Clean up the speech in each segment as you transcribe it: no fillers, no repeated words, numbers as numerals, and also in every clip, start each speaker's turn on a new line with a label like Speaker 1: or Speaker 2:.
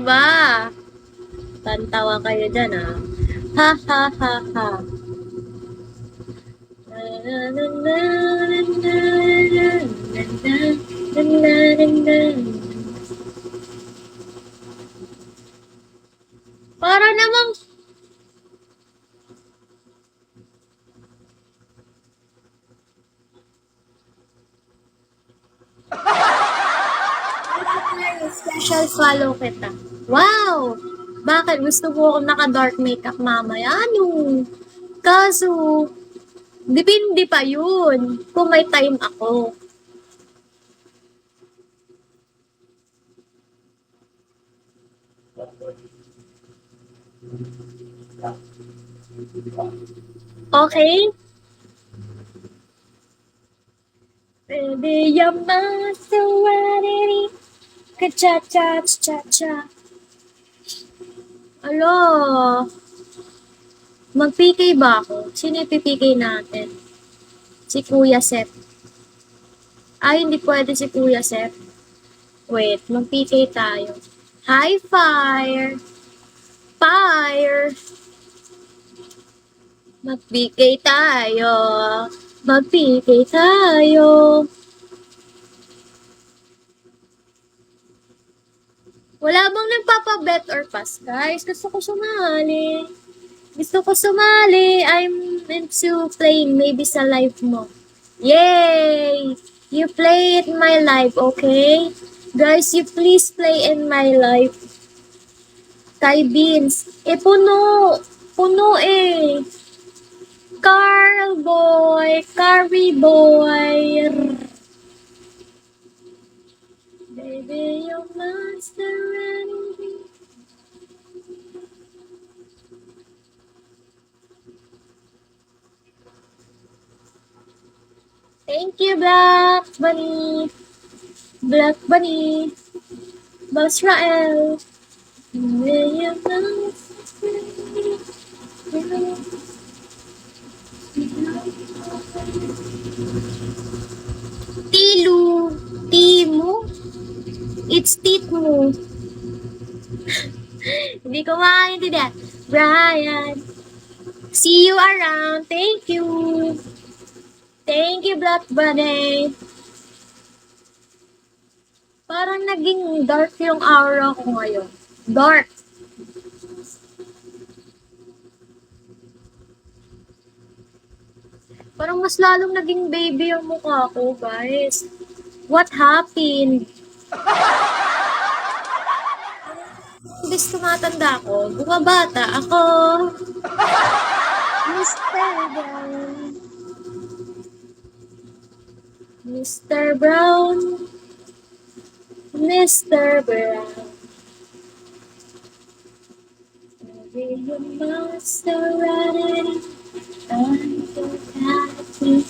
Speaker 1: ba? Tantawa kayo dyan, ah. Ha, ha, ha, ha. Na, na, na, na, na, na, na, na, na, na. Para namang special follow kita. Wow! Bakit? Gusto ko akong naka-dark makeup mamaya? Ano? Kaso, depende pa yun. Kung may time ako. Okay? Pwede yaman sa wariri. Ka-cha-cha-cha-cha. Alo, mag-PK ba ako? Sino yung PK natin? Si Kuya Seth. Ay, hindi pwede si Kuya Seth. Wait, mag-PK tayo. Hi, Fire! Fire! Mag-PK tayo. Mag-PK tayo. Wala bang nagpapabet or pass, guys? Gusto ko sumali. Gusto ko sumali. I'm into playing maybe sa live mo. Yay! You play in my live, okay? Guys, you please play in my live. Kay Beans. Puno. Puno eh. Carl boy. Carry boy. Baby, you're my serenity. Thank you, Black Bunny. Black Bunny. Basrael. Baby, you're my serenity. Tilu. Timu. It's Titmu. Hindi ko maintindihan. Brian. See you around. Thank you. Thank you, Black Bunny. Parang naging dark yung aura ko ngayon. Dark. Parang mas lalong naging baby yung mukha ko, guys. What happened? Imbis tumatanda ako, bumabata ako. Mr. Brown. Mr. Brown. Mr. Brown. Maybe you must have run it. I'm so happy.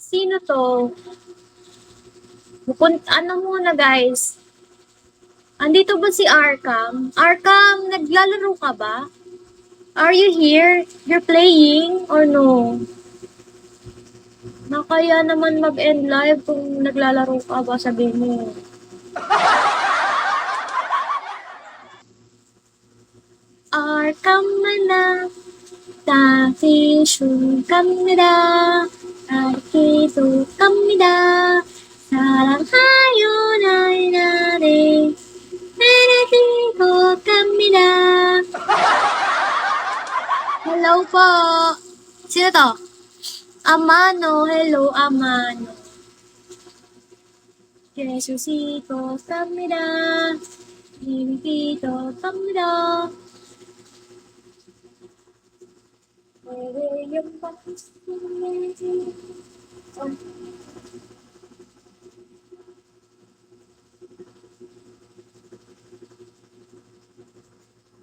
Speaker 1: Sino to? Ano muna, guys? Andito ba si Arkham? Arkham, naglalaro ka ba? Are you here? You're playing or no? Nakaya naman mag-end live kung naglalaro ka ba, sabi mo. Arkham na 다시 갑니다. 아기도 갑니다. 사랑하요 나의 나를 내리고 갑니다. Hello po. Sino to? Amano. Hello, Amano. 예수시고 갑니다. 님기도 갑니다.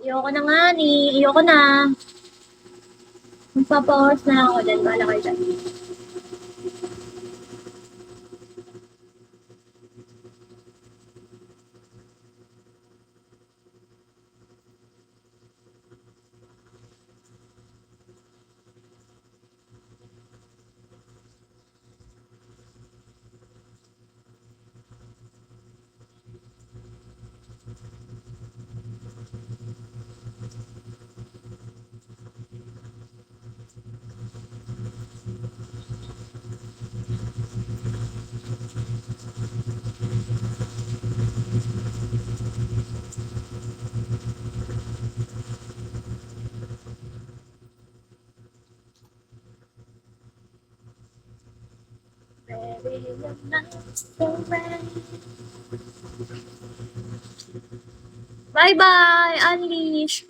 Speaker 1: Iyoko na nga ni. Iyoko na. Magpapawas na ako dyan. Bahala kayo dyan. Bye-bye, Unleash.